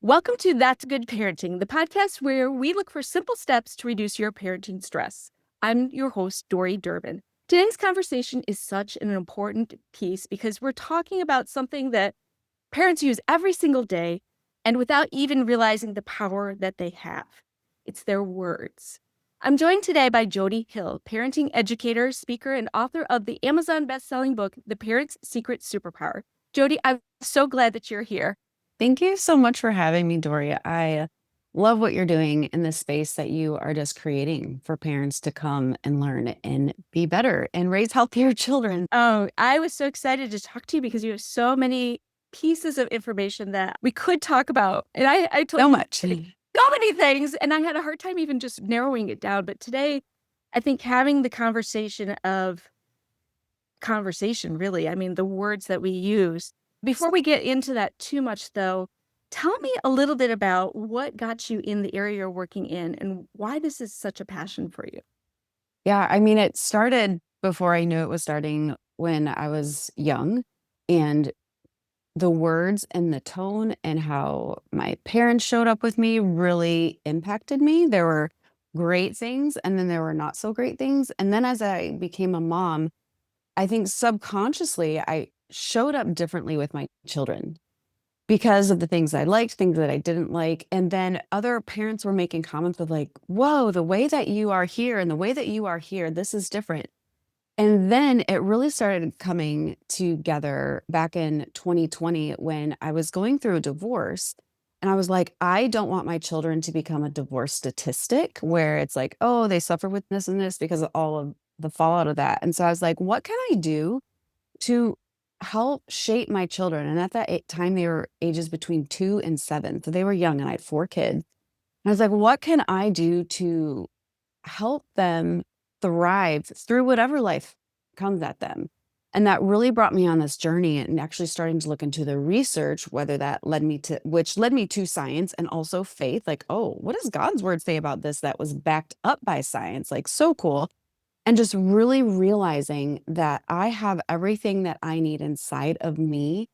Welcome to That's Good Parenting, the podcast where we look for simple steps to reduce your parenting stress. I'm your host, Dori Durbin. Today's conversation is such an important piece because we're talking about something that parents use every single day and without even realizing the power that they have. It's their words. I'm joined today by Jody Hill, parenting educator, speaker, and author of the Amazon best-selling book, The Parent's Secret Superpower. Jody, I'm so glad that you're here. Thank you so much for having me, Dori. I love what you're doing in this space that you are just creating for parents to come and learn and be better and raise healthier children. Oh, I was so excited to talk to you because you have so many pieces of information that we could talk about. And I told So you much. so many things, and I had a hard time even just narrowing it down. But today, I think having the conversation, really, I mean, the words that we use. Before we get into that too much, though, tell me a little bit about what got you in the area you're working in and why this is such a passion for you. Yeah, I mean, it started before I knew it was starting when I was young. And the words and the tone and how my parents showed up with me really impacted me. There were great things, and then there were not so great things. And then as I became a mom, I think subconsciously I showed up differently with my children because of the things I liked, things that I didn't like. And then other parents were making comments of like, whoa, the way that you are here and the way that you are here, this is different. And then it really started coming together back in 2020 when I was going through a divorce. And I was like, I don't want my children to become a divorce statistic where it's like, oh, they suffer with this and this because of all of the fallout of that. And so I was like, what can I do to help shape my children? And at that time, they were ages between 2 and 7. So they were young and I had 4 kids. And I was like, what can I do to help them thrive through whatever life comes at them? And that really brought me on this journey and actually starting to look into the research, whether that which led me to science and also faith. Like, oh, what does God's word say about this that was backed up by science? Like, so cool. And just really realizing that I have everything that I need inside of me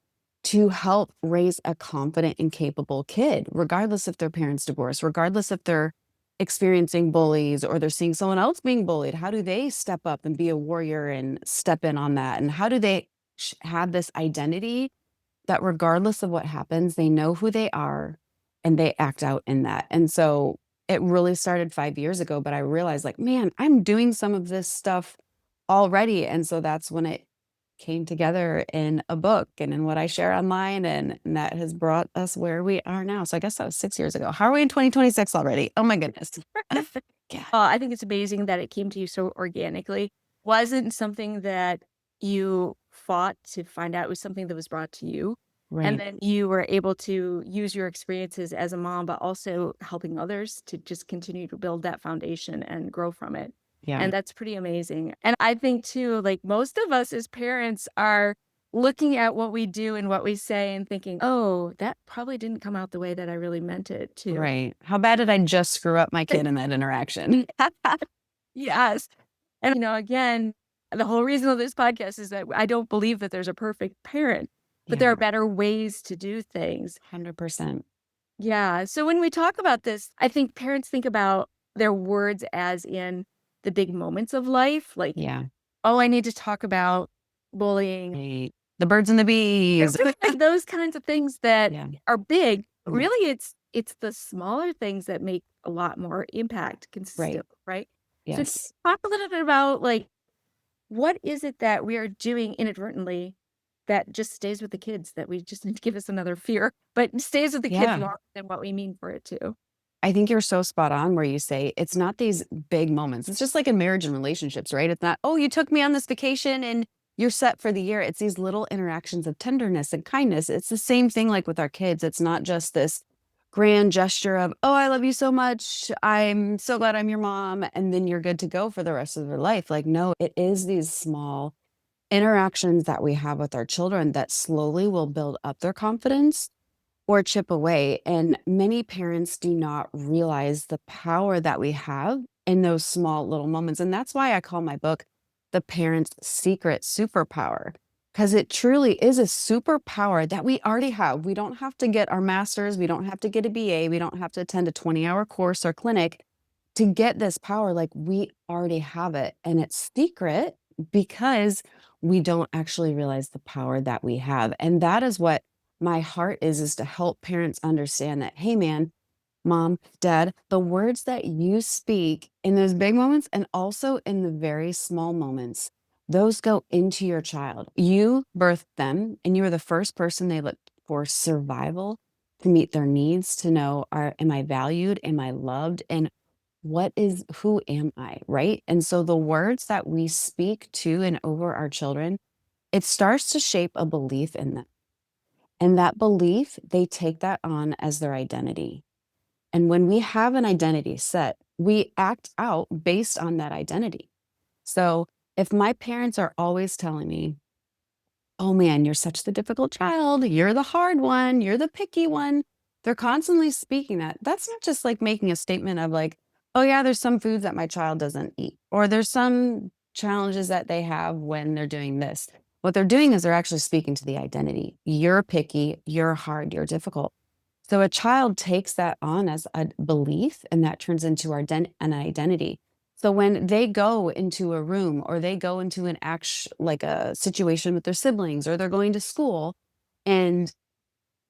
to help raise a confident and capable kid, regardless if their parents divorced, regardless if they're experiencing bullies or they're seeing someone else being bullied. How do they step up and be a warrior and step in on that? And how do they have this identity that regardless of what happens, they know who they are and they act out in that? And so it really started 5 years ago, but I realized like, man, I'm doing some of this stuff already. And so that's when it came together in a book and in what I share online. And that has brought us where we are now. So I guess that was 6 years ago. How are we in 2026 already? Oh my goodness. Yeah. I think it's amazing that it came to you so organically. Wasn't something that you fought to find out. It was something that was brought to you. And Right. then you were able to use your experiences as a mom, but also helping others to just continue to build that foundation and grow from it. Yeah. And that's pretty amazing. And I think too, like most of us as parents are looking at what we do and what we say and thinking, oh, that probably didn't come out the way that I really meant it to. Right. How bad did I just screw up my kid in that interaction? Yes. And, again, the whole reason of this podcast is that I don't believe that there's a perfect parent, but there are better ways to do things. 100%. Yeah. So when we talk about this, I think parents think about their words as in the big moments of life. Like, Yeah. oh, I need to talk about bullying. Right. The birds and the bees. Those kinds of things that are big. Yeah. Really, it's the smaller things that make a lot more impact consistently, right? Yes. So talk a little bit about like, what is it that we are doing inadvertently that just stays with the kids that we just need to give us another fear, but stays with the kids longer than what we mean for it to? I think you're so spot on where you say it's not these big moments. It's just like in marriage and relationships, right? It's not, oh, you took me on this vacation and you're set for the year. It's these little interactions of tenderness and kindness. It's the same thing like with our kids. It's not just this grand gesture of, oh, I love you so much. I'm so glad I'm your mom. And then you're good to go for the rest of their life. Like, no, it is these small interactions that we have with our children that slowly will build up their confidence or chip away. And many parents do not realize the power that we have in those small little moments. And that's why I call my book The Parent's Secret Superpower, because it truly is a superpower that we already have. We don't have to get our master's. We don't have to get a BA. We don't have to attend a 20-hour course or clinic to get this power. Like, we already have it. And it's secret because we don't actually realize the power that we have. And that is what my heart is to help parents understand that, hey, man, mom, dad, the words that you speak in those big moments and also in the very small moments, those go into your child. You birthed them, and you are the first person they look for survival to meet their needs, to know, am I valued? Am I loved? And who am I? Right. And so the words that we speak to and over our children, it starts to shape a belief in them. And that belief, they take that on as their identity. And when we have an identity set, we act out based on that identity. So if my parents are always telling me, oh man, you're such the difficult child, you're the hard one, you're the picky one, they're constantly speaking that. That's not just like making a statement of like, oh yeah, there's some foods that my child doesn't eat, or there's some challenges that they have when they're doing this. What they're doing is they're actually speaking to the identity. You're picky, you're hard, you're difficult. So a child takes that on as a belief, and that turns into an identity. So when they go into a room, or they go into like a situation with their siblings, or they're going to school and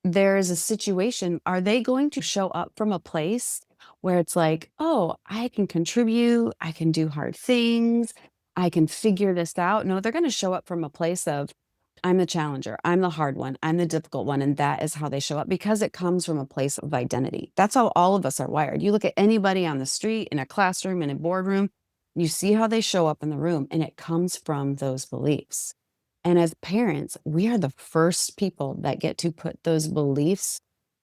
there's a situation, are they going to show up from a place where it's like, oh, I can contribute, I can do hard things, I can figure this out? No, they're going to show up from a place of, I'm the challenger, I'm the hard one, I'm the difficult one. And that is how they show up, because it comes from a place of identity. That's how all of us are wired. You look at anybody on the street, in a classroom, in a boardroom, you see how they show up in the room, and it comes from those beliefs. And as parents, we are the first people that get to put those beliefs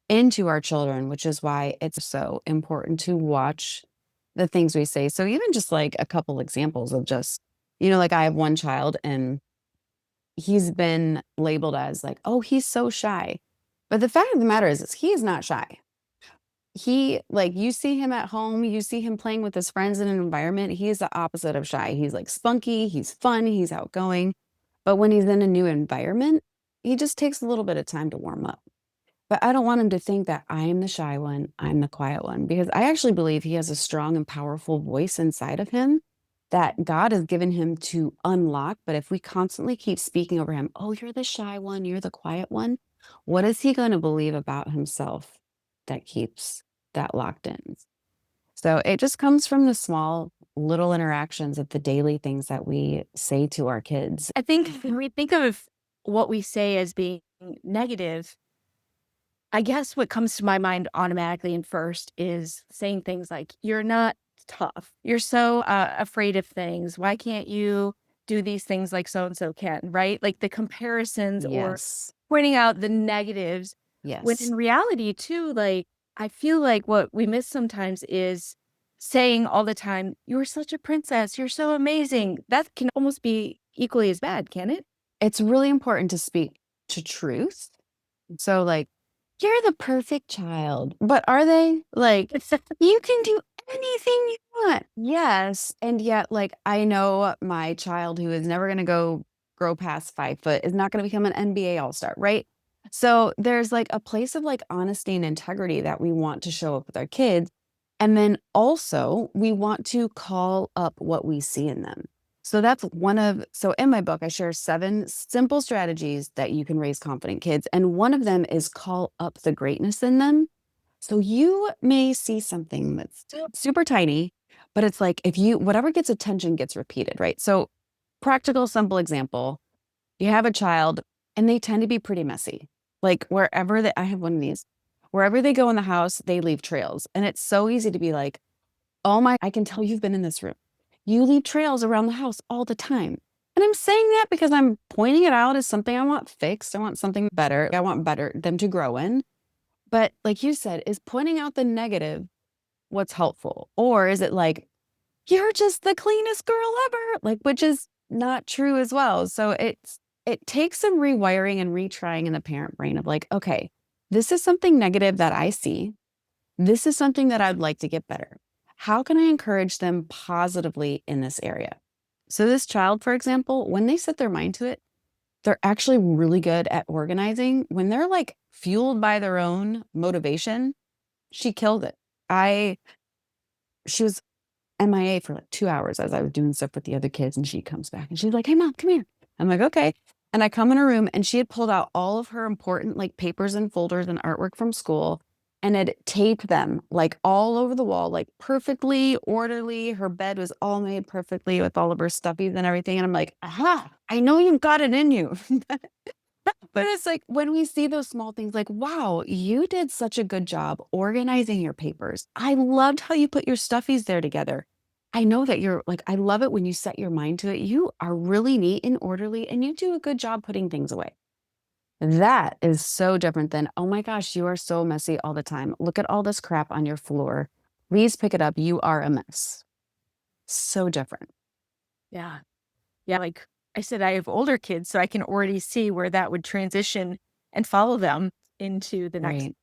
into our children, which is why it's so important to watch the things we say. So even just like a couple examples of just, like I have one child, and he's been labeled as like, oh, he's so shy. But the fact of the matter is he is not shy. Like, you see him at home, you see him playing with his friends in an environment, he is the opposite of shy. He's like spunky, he's fun, he's outgoing. But when he's in a new environment, he just takes a little bit of time to warm up. But I don't want him to think that I am the shy one, I'm the quiet one, because I actually believe he has a strong and powerful voice inside of him that God has given him to unlock. But if we constantly keep speaking over him, oh, you're the shy one, you're the quiet one, what is he going to believe about himself that keeps that locked in? So it just comes from the small little interactions of the daily things that we say to our kids. I think when we think of what we say as being negative, I guess what comes to my mind automatically and first is saying things like, you're not tough. You're so afraid of things. Why can't you do these things like so and so can, right? Like the comparisons or Yes. pointing out the negatives. When Yes. in reality, too, like I feel like what we miss sometimes is saying all the time, you're such a princess. You're so amazing. That can almost be equally as bad, can it? It's really important to speak to truth. So, like, you're the perfect child. But are they? Like, you can do anything you want. Yes. And yet, like, I know my child who is never going to go grow past 5 foot is not going to become an NBA all-star, right? So there's like a place of like honesty and integrity that we want to show up with our kids. And then also we want to call up what we see in them. So in my book, I share 7 simple strategies that you can raise confident kids. And one of them is call up the greatness in them. So you may see something that's still super tiny, but it's like, whatever gets attention gets repeated, right? So practical, simple example, you have a child and they tend to be pretty messy. Like I have one of these, wherever they go in the house, they leave trails. And it's so easy to be like, I can tell you've been in this room. You leave trails around the house all the time. And I'm saying that because I'm pointing it out as something I want fixed. I want something better. I want them to grow in. But like you said, is pointing out the negative what's helpful? Or is it like, you're just the cleanest girl ever? Like, which is not true as well. So it takes some rewiring and retrying in the parent brain of like, okay, this is something negative that I see. This is something that I'd like to get better. How can I encourage them positively in this area? So this child, for example, when they set their mind to it, they're actually really good at organizing. When they're like fueled by their own motivation, she killed it. She was MIA for like 2 hours as I was doing stuff with the other kids, and she comes back and she's like, "Hey mom, come here." I'm like, "Okay." And I come in her room and she had pulled out all of her important like papers and folders and artwork from school and had taped them like all over the wall, like perfectly orderly. Her bed was all made perfectly with all of her stuffies and everything. And I'm like, aha, I know you've got it in you. But it's like when we see those small things, like, wow, you did such a good job organizing your papers. I loved how you put your stuffies there together. I know that you're like, I love it when you set your mind to it. You are really neat and orderly, and you do a good job putting things away. That is so different than, oh my gosh, you are so messy all the time. Look at all this crap on your floor. Please pick it up. You are a mess. So different. Yeah. Yeah. Like I said, I have older kids, so I can already see where that would transition and follow them into the next. Right.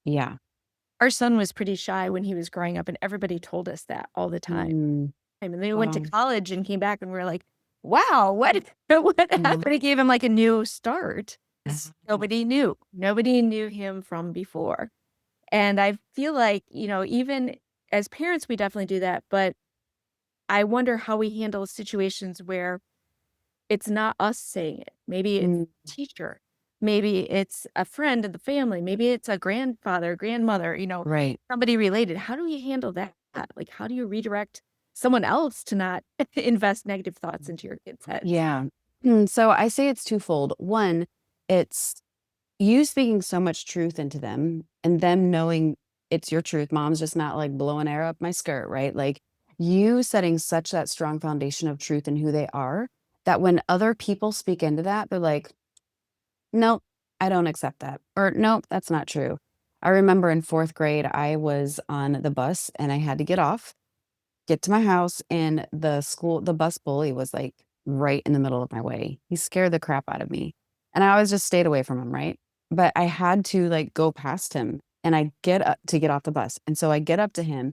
Yeah. Our son was pretty shy when he was growing up, and everybody told us that all the time. Mm, I mean, they went to wow. college and came back, and we were like, wow, what, what Mhm. happened? It gave him like a new start. Mhm. Nobody knew. Nobody knew him from before. And I feel like, even as parents, we definitely do that. But I wonder how we handle situations where it's not us saying it. Maybe it's Mm, a teacher. Maybe it's a friend of the family. Maybe it's a grandfather, grandmother, right. somebody related. How do you handle that? Like, how do you redirect someone else to not invest negative thoughts into your kids' heads? Yeah. So I say it's twofold. One, it's you speaking so much truth into them and them knowing it's your truth. Mom's just not like blowing air up my skirt, right? Like you setting such that strong foundation of truth in who they are that when other people speak into that, they're like, nope, I don't accept that. Or nope, that's not true. I remember in fourth grade, I was on the bus and I had to get to my house, and the bus bully was like right in the middle of my way. He scared the crap out of me. And I always just stayed away from him, right? But I had to like go past him and I get up to get off the bus. And so I get up to him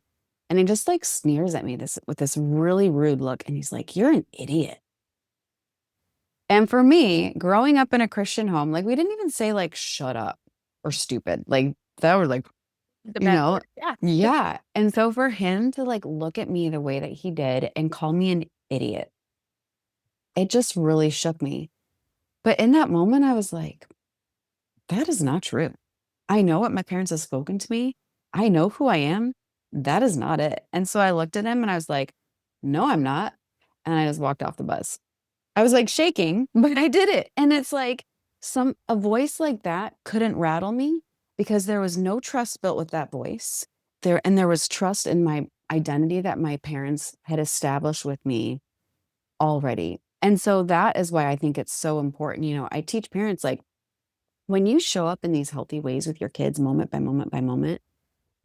and he just like sneers at me with this really rude look. And he's like, "You're an idiot." And for me, growing up in a Christian home, like we didn't even say like shut up or stupid. Like that was like, The you bad know word. Yeah. yeah, and so for him to, like, look at me the way that he did and call me an idiot, it just really shook me. But in that moment, I was like, "That is not true. I know what my parents have spoken to me. I know who I am. That is not it." And so I looked at him and I was like, "No, I'm not." And I just walked off the bus. I was, like, shaking, but I did it, and it's like a voice like that couldn't rattle me because there was no trust built with that voice. There was trust in my identity that my parents had established with me already, and so that is why I think it's so important, I teach parents, like, when you show up in these healthy ways with your kids moment by moment by moment,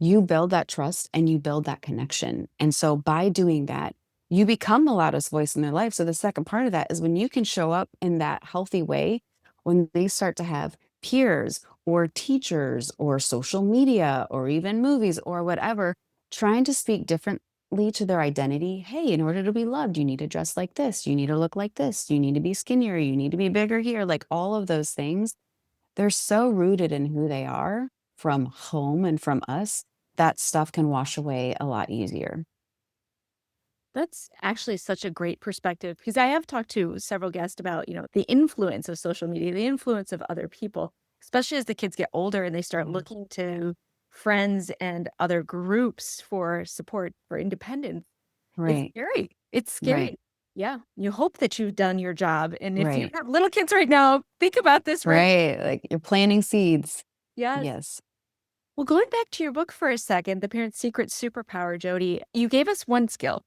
you build that trust and you build that connection. And so by doing that, you become the loudest voice in their life. So the second part of that is when you can show up in that healthy way, when they start to have peers or teachers or social media or even movies or whatever, trying to speak differently to their identity. Hey, in order to be loved, you need to dress like this. You need to look like this. You need to be skinnier. You need to be bigger here. Like all of those things, they're so rooted in who they are from home and from us, that stuff can wash away a lot easier. That's actually such a great perspective because I have talked to several guests about, the influence of social media, the influence of other people, especially as the kids get older and they start Yeah. looking to friends and other groups for support for independence. It's Right, scary. It's right, scary. Yeah. You hope that you've done your job. And if you right, have little kids right now, think about this right. right, like, you're planting seeds. Yes. Yes. Well, going back to your book for a second, The Parent's Secret Superpower, Jody, you gave us one skill.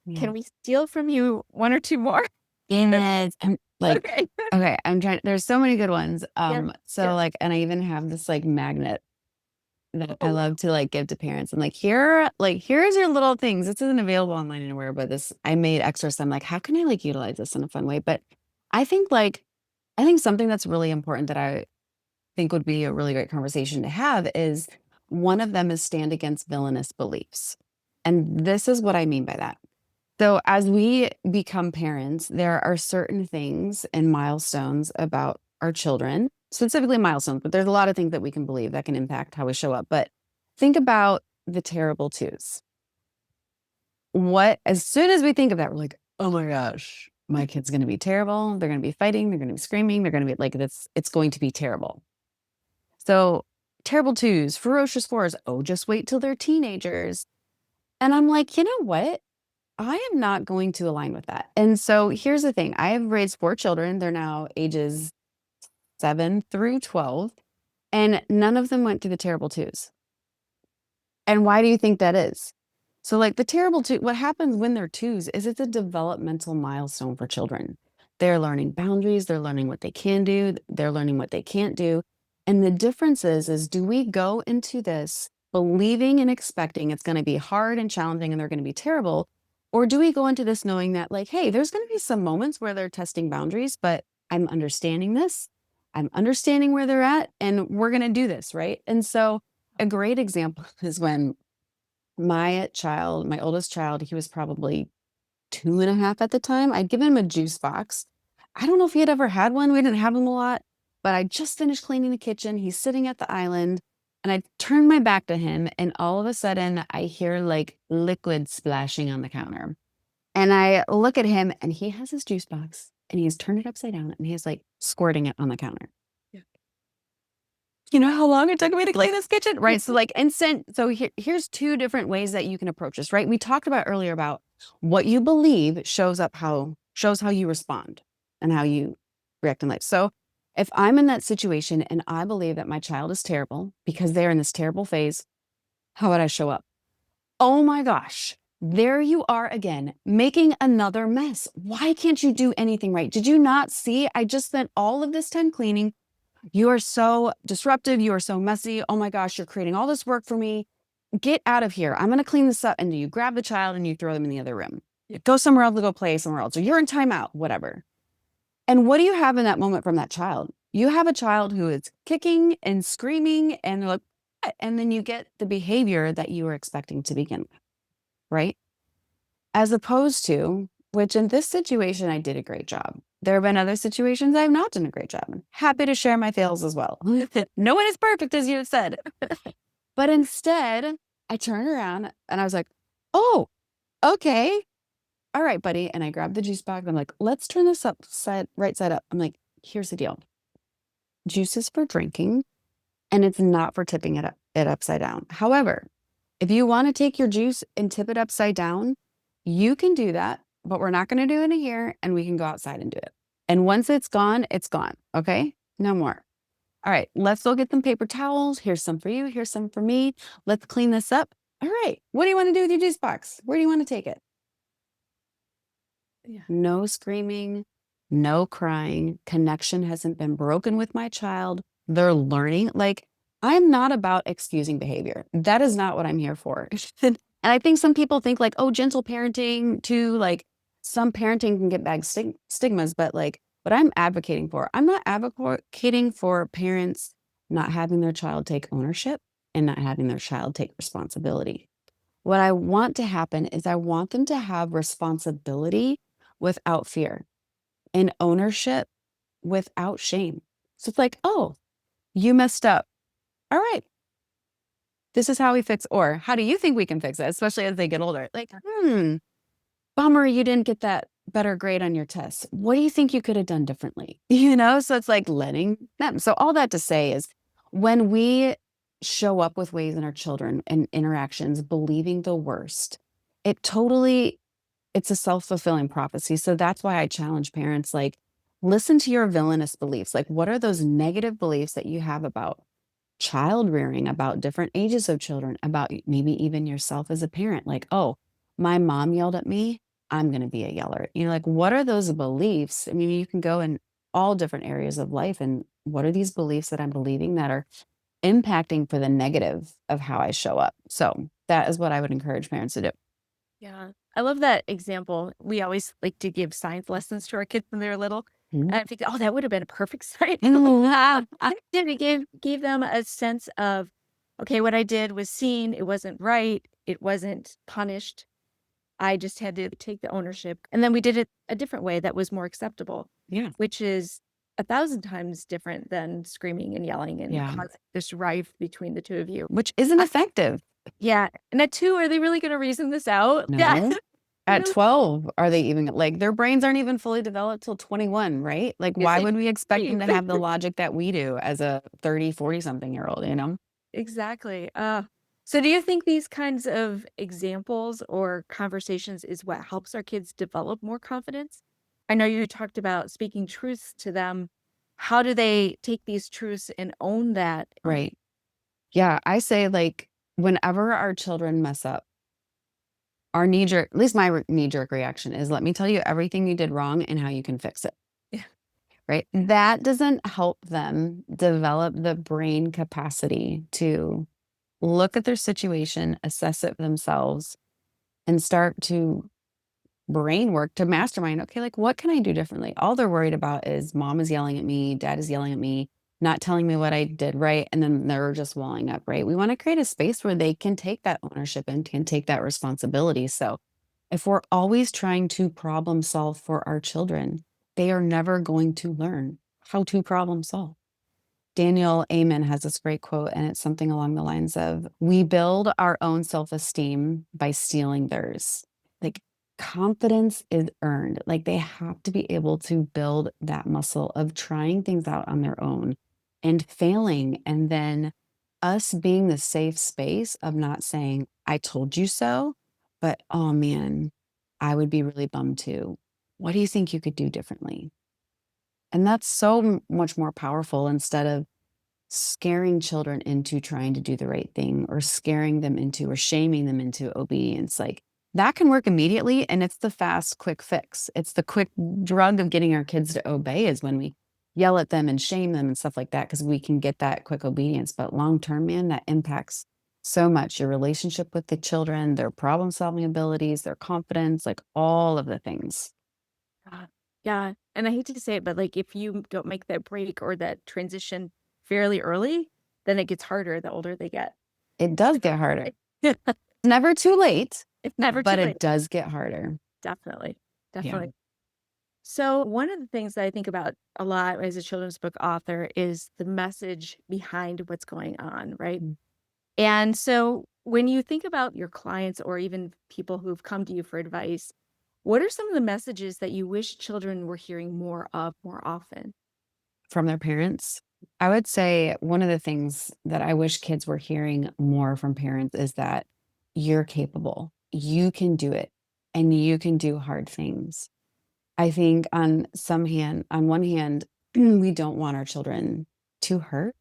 Yeah. Can we steal from you one or two more? Yes, I'm like Okay. okay, I'm trying there's so many good ones, Yes. so, Yes. like and I even have this, like, magnet that I Oh, love to, like, give to parents. I'm like, here's your little things." This isn't available online anywhere, but this I made extra, so I'm like, "How can I, like, utilize this in a fun way?" But I think, like I think something that's really important that I think would be a really great conversation to have is one of them is stand against villainous beliefs. And this is what I mean by that. So as we become parents, there are certain things and milestones about our children, specifically milestones, but there's a lot of things that we can believe that can impact how we show up. But think about the terrible twos. As soon as we think of that, we're like, oh my gosh, my kid's going to be terrible. They're going to be fighting. They're going to be screaming. They're going to be like, it's going to be terrible. So terrible twos, ferocious fours. Oh, just wait till they're teenagers. And I'm like, you know what? I am not going to align with that. And so here's the thing. I have raised 4 children. They're now ages 7 through 12, and none of them went through the terrible twos. And why do you think that is? So like the terrible two, what happens when they're twos is it's a developmental milestone for children. They're learning boundaries, they're learning what they can do, they're learning what they can't do. And the difference is do we go into this believing and expecting it's going to be hard and challenging and they're going to be terrible? Or do we go into this knowing that like, hey, there's going to be some moments where they're testing boundaries, but I'm understanding this. I'm understanding where they're at and we're going to do this, right? And so a great example is when my oldest child, he was probably 2.5 at the time. I'd given him a juice box. I don't know if he had ever had one. We didn't have them a lot, but I just finished cleaning the kitchen. He's sitting at the island and I turned my back to him and all of a sudden I hear like liquid splashing on the counter. And I look at him and he has his juice box and he's turned it upside down and he's like squirting it on the counter. You know how long it took me to clean this kitchen? Right. So like instant. So here's 2 different ways that you can approach this, right? We talked about earlier about what you believe shows how you respond and how you react in life. So if I'm in that situation and I believe that my child is terrible because they're in this terrible phase, how would I show up? Oh my gosh, there you are again, making another mess. Why can't you do anything right? Did you not see? I just spent all of this time cleaning. You are so disruptive. You are so messy. Oh my gosh, you're creating all this work for me. Get out of here. I'm going to clean this up. And you grab the child and you throw them in the other room. Go somewhere else to go play somewhere else. Or you're in timeout, whatever. And what do you have in that moment from that child? You have a child who is kicking and screaming and they're like, "What?" And then you get the behavior that you were expecting to begin with, right? As opposed to, which in this situation, I did a great job. There have been other situations I've not done a great job. I'm happy to share my fails as well. No one is perfect, as you said. But instead, I turned around and I was like, oh, okay. All right, buddy. And I grabbed the juice box. I'm like, let's turn this right side up. I'm like, here's the deal. Juice is for drinking and it's not for tipping it upside down. However, if you want to take your juice and tip it upside down, you can do that, but we're not going to do it here and we can go outside and do it. And once it's gone, it's gone. Okay? No more. All right, let's go get some paper towels. Here's some for you. Here's some for me. Let's clean this up. All right. What do you want to do with your juice box? Where do you want to take it? Yeah. No screaming, no crying. Connection hasn't been broken with my child. They're learning. Like, I'm not about excusing behavior. That is not what I'm here for. And I think some people think like, oh, gentle parenting too, like some parenting can get bad stigmas, but like what I'm advocating for, I'm not advocating for parents not having their child take ownership and not having their child take responsibility. What I want to happen is I want them to have responsibility without fear and ownership without shame. So it's like, oh, you messed up. All right. This is how we fix, or how do you think we can fix it? Especially as they get older. Like, bummer, you didn't get that better grade on your test. What do you think you could have done differently? So it's like letting them. So all that to say is when we show up with ways in our children and interactions, believing the worst, it's a self-fulfilling prophecy. So that's why I challenge parents, like, listen to your villainous beliefs. Like, what are those negative beliefs that you have about child rearing, about different ages of children, about maybe even yourself as a parent? Like, oh, my mom yelled at me, I'm going to be a yeller. Like, what are those beliefs? I mean, you can go in all different areas of life. And what are these beliefs that I'm believing that are impacting for the negative of how I show up? So that is what I would encourage parents to do. Yeah. I love that example. We always like to give science lessons to our kids when they're little. And I think, oh, that would have been a perfect science. I gave them a sense of, okay, what I did was seen. It wasn't right. It wasn't punished. I just had to take the ownership. And then we did it a different way that was more acceptable, Yeah. which is 1,000 times different than screaming and yelling and Yeah. causing this rife between the two of you. Which isn't effective. Yeah. And at 2, are they really going to reason this out? Yeah. No. At 12, are they even like their brains aren't even fully developed till 21, right? Like, why would we expect them to have the logic that we do as a 30, 40 something year old, you know? Exactly. So do you think these kinds of examples or conversations is what helps our kids develop more confidence? I know you talked about speaking truths to them. How do they take these truths and own that? Right. Yeah. I say, like, whenever our children mess up, our knee jerk, at least my knee jerk reaction is, let me tell you everything you did wrong and how you can fix it. Yeah. Right. That doesn't help them develop the brain capacity to look at their situation, assess it themselves, and start to brain work to mastermind. Okay, like, what can I do differently? All they're worried about is mom is yelling at me, dad is yelling at me, not telling me what I did right. And then they're just walling up, right? We want to create a space where they can take that ownership and can take that responsibility. So if we're always trying to problem solve for our children, they are never going to learn how to problem solve. Daniel Amen has this great quote, and it's something along the lines of, we build our own self-esteem by stealing theirs. Like, confidence is earned. Like, they have to be able to build that muscle of trying things out on their own and failing. And then us being the safe space of not saying, I told you so, but oh man, I would be really bummed too. What do you think you could do differently? And that's so much more powerful instead of scaring children into trying to do the right thing or scaring them into or shaming them into obedience. Like, that can work immediately. And it's the fast, quick fix. It's the quick drug of getting our kids to obey is when we yell at them and shame them and stuff like that, because we can get that quick obedience. But long term, man, that impacts so much your relationship with the children, their problem solving abilities, their confidence, like all of the things. Yeah. Yeah. And I hate to say it, but like if you don't make that break or that transition fairly early, then it gets harder the older they get. It does get harder. Never too late, It's never but too late. it does get harder. Definitely. Yeah. Definitely. So one of the things that I think about a lot as a children's book author is the message behind what's going on, right? Mm. And so when you think about your clients or even people who've come to you for advice, what are some of the messages that you wish children were hearing more of more often? From their parents. I would say one of the things that I wish kids were hearing more from parents is that you're capable, you can do it, and you can do hard things. I think on one hand, we don't want our children to hurt.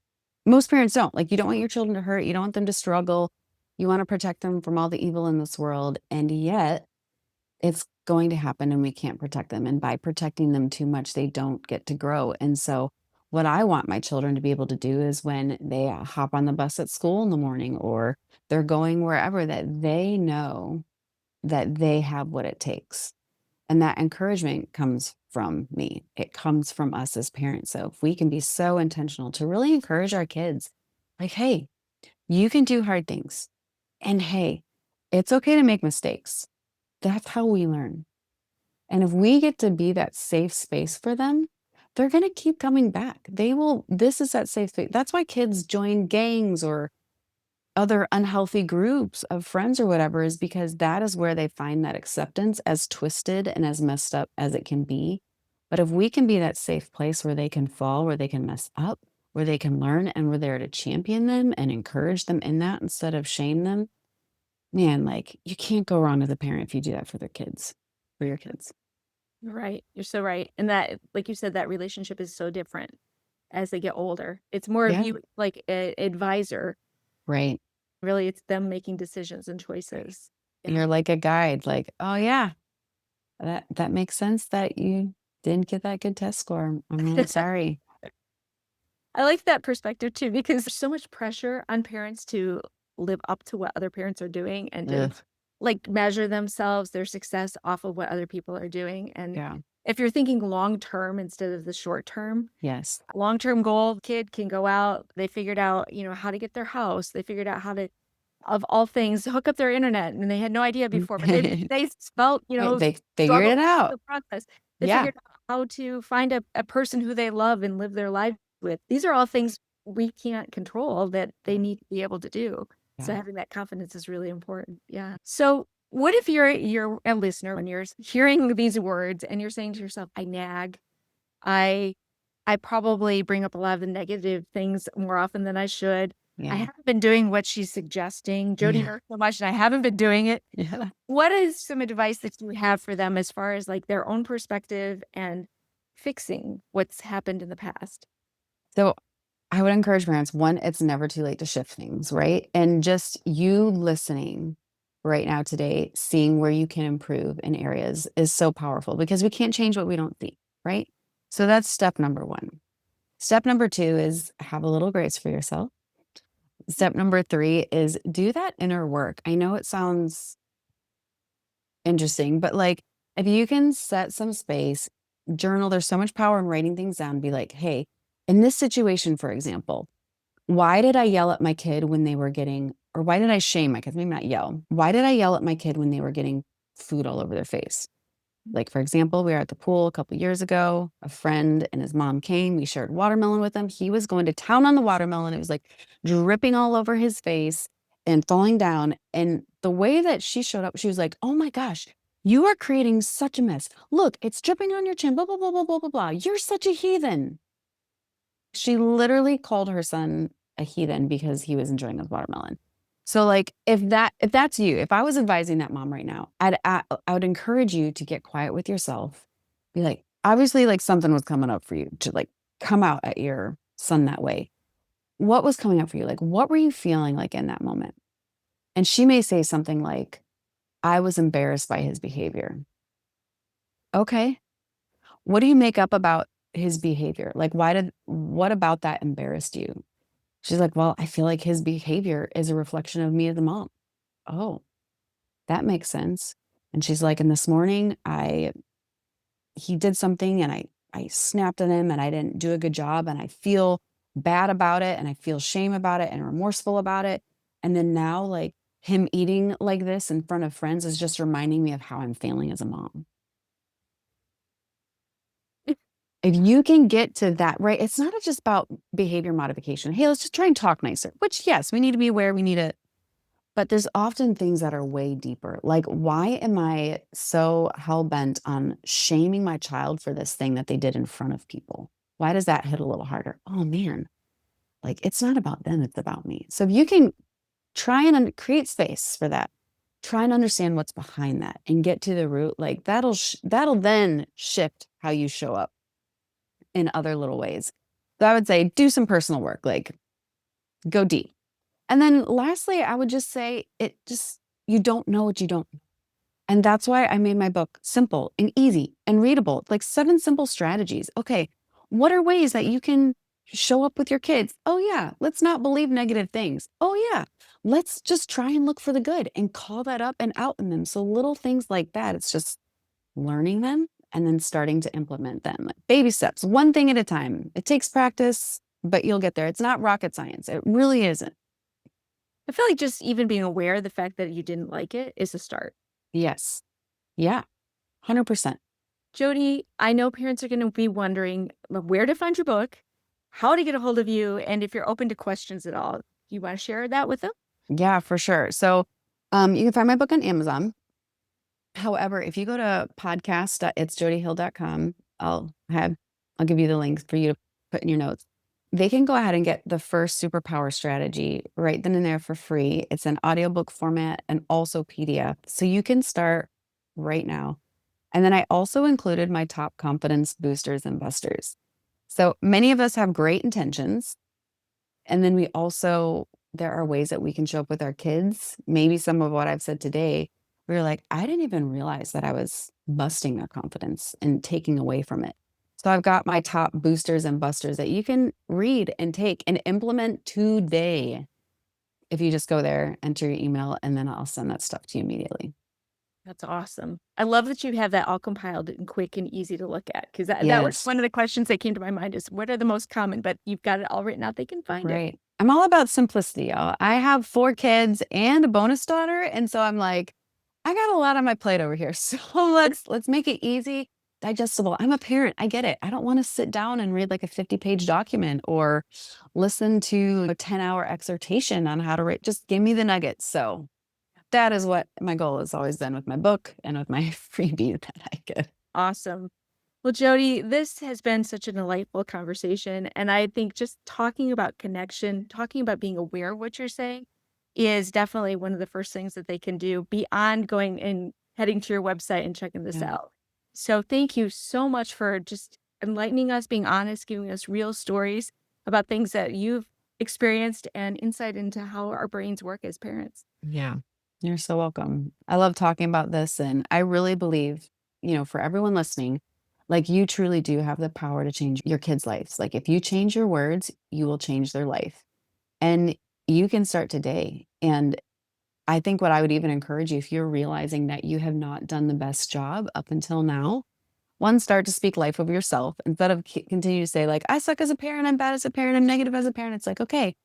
Most parents don't. Like, you don't want your children to hurt, you don't want them to struggle. You want to protect them from all the evil in this world, and yet it's going to happen and we can't protect them. And by protecting them too much, they don't get to grow. And so, what I want my children to be able to do is when they hop on the bus at school in the morning or they're going wherever, that they know that they have what it takes. And that encouragement comes from me. It comes from us as parents. So, if we can be so intentional to really encourage our kids, like, hey, you can do hard things. And hey, it's okay to make mistakes. That's how we learn. And if we get to be that safe space for them, they're going to keep coming back. They will, this is that safe space. That's why kids join gangs or other unhealthy groups of friends or whatever, is because that is where they find that acceptance, as twisted and as messed up as it can be. But if we can be that safe place where they can fall, where they can mess up, where they can learn, and we're there to champion them and encourage them in that instead of shame them, man, like, you can't go wrong as a parent if you do that for their kids, for your kids. You're right. You're so right. And that, like you said, that relationship is so different as they get older. It's more of Yeah. you like an advisor. Right. Really, it's them making decisions and choices. Yeah. You're like a guide, like, oh yeah, that makes sense that you didn't get that good test score. I'm really sorry. I like that perspective too, because there's so much pressure on parents to live up to what other parents are doing and to Ugh. like measure themselves, their success off of what other people are doing. And Yeah. if you're thinking long term instead of the short term, Yes. long term goal, kid can go out, they figured out, how to get their house, they figured out how to of all things, hook up their internet, and they had no idea before, but they felt, Right, they figured struggle it through out. the process. They Yeah. figured out how to find a person who they love and live their life with. These are all things we can't control that they need to be able to do. So Yeah. having that confidence is really important. Yeah. So what if you're a listener and you're hearing these words and you're saying to yourself, I nag, I I probably bring up a lot of the negative things more often than I should. I Yeah. haven't been doing what she's suggesting. Jody Yeah. hurt so much and I haven't been doing it. Yeah. What is some advice that you have for them as far as like their own perspective and fixing what's happened in the past? So I would encourage parents, one, it's never too late to shift things, right? And just you listening right now today, seeing where you can improve in areas is so powerful because we can't change what we don't see, right? So that's step number one. Step number two is have a little grace for yourself. Step number three is do that inner work. I know it sounds interesting, but like if you can set some space, journal, there's so much power in writing things down, be like, hey, in this situation, for example, why did I yell at my kid when they were getting, or why did I shame my kids? Maybe not yell. Why did I yell at my kid when they were getting food all over their face? Like, for example, we were at the pool a couple years ago. A friend and his mom came. We shared watermelon with him. He was going to town on the watermelon. It was like dripping all over his face and falling down. And the way that she showed up, she was like, oh my gosh, you are creating such a mess. Look, it's dripping on your chin, blah, blah, blah, blah, blah, blah, blah. You're such a heathen. She literally called her son a heathen because he was enjoying his watermelon. So like if that's you, if I was advising that mom right now, I would encourage you to get quiet with yourself. Be like, obviously like something was coming up for you to like come out at your son that way. What was coming up for you? Like what were you feeling like in that moment? And she may say something like, I was embarrassed by his behavior. Okay. What do you make up about his behavior? Like what about that embarrassed you? She's like, well, I feel like his behavior is a reflection of me as a mom. Oh, that makes sense. And she's like, and this morning he did something and I snapped at him and I didn't do a good job and I feel bad about it and I feel shame about it and remorseful about it. And then now like him eating like this in front of friends is just reminding me of how I'm feeling as a mom. If you can get to that, right? It's not just about behavior modification. Hey, let's just try and talk nicer, which yes, we need to be aware, we need to, but there's often things that are way deeper. Like, why am I so hell bent on shaming my child for this thing that they did in front of people? Why does that hit a little harder? Oh man, like it's not about them, it's about me. So if you can try and create space for that, try and understand what's behind that and get to the root, like that'll then shift how you show up in other little ways. So I would say do some personal work, like go deep. And then lastly, I would just say you don't know what you don't know. And that's why I made my book simple and easy and readable, like 7 simple strategies. Okay, what are ways that you can show up with your kids? Oh, yeah, let's not believe negative things. Oh, yeah, let's just try and look for the good and call that up and out in them. So little things like that, it's just learning them and then starting to implement them. Like baby steps, one thing at a time. It takes practice, but you'll get there. It's not rocket science. It really isn't. I feel like just even being aware of the fact that you didn't like it is a start. Yes. Yeah. 100%. Jody, I know parents are going to be wondering where to find your book, how to get a hold of you, and if you're open to questions at all. You want to share that with them? Yeah, for sure. So you can find my book on Amazon. However, if you go to podcast.itsjodyhill.com, I'll give you the links for you to put in your notes. They can go ahead and get the first superpower strategy right then and there for free. It's an audiobook format and also PDF. So you can start right now. And then I also included my top confidence boosters and busters. So many of us have great intentions. And then there are ways that we can show up with our kids. Maybe some of what I've said today, we were like, I didn't even realize that I was busting their confidence and taking away from it. So I've got my top boosters and busters that you can read and take and implement today. If you just go there, enter your email, and then I'll send that stuff to you immediately. That's awesome. I love that you have that all compiled and quick and easy to look at because that was Yes. one of the questions that came to my mind is what are the most common, but you've got it all written out. They can find it. Right. I'm all about simplicity, y'all. I have 4 kids and a bonus daughter, and so I'm like, I got a lot on my plate over here. So let's make it easy, digestible. I'm a parent. I get it. I don't want to sit down and read like a 50-page document or listen to a 10-hour exhortation on how to write. Just give me the nuggets. So that is what my goal has always been with my book and with my freebie that I get. Awesome. Well, Jody, this has been such a delightful conversation. And I think just talking about connection, talking about being aware of what you're saying is definitely one of the first things that they can do beyond going and heading to your website and checking this Yeah. out. So thank you so much for just enlightening us, being honest, giving us real stories about things that you've experienced and insight into how our brains work as parents. Yeah. You're so welcome. I love talking about this. And I really believe, for everyone listening, like you truly do have the power to change your kids' lives. Like if you change your words, you will change their life. And you can start today. And I think what I would even encourage you, if you're realizing that you have not done the best job up until now, one, start to speak life over yourself instead of continue to say, like, I suck as a parent, I'm bad as a parent, I'm negative as a parent. It's like, okay,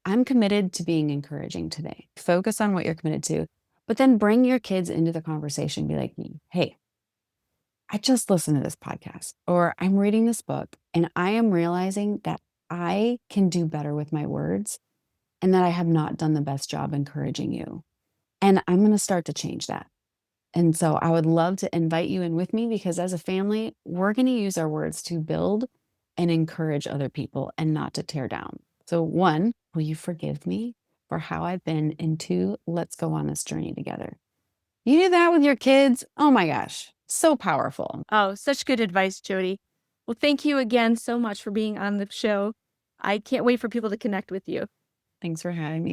I'm committed to being encouraging today. Focus on what you're committed to, but then bring your kids into the conversation. Be like, hey, I just listened to this podcast, or I'm reading this book, and I am realizing that I can do better with my words and that I have not done the best job encouraging you. And I'm going to start to change that. And so I would love to invite you in with me because as a family, we're going to use our words to build and encourage other people and not to tear down. So, one, will you forgive me for how I've been? And two, let's go on this journey together. You do that with your kids. Oh my gosh, so powerful. Oh, such good advice, Jody. Well, thank you again so much for being on the show. I can't wait for people to connect with you. Thanks for having me.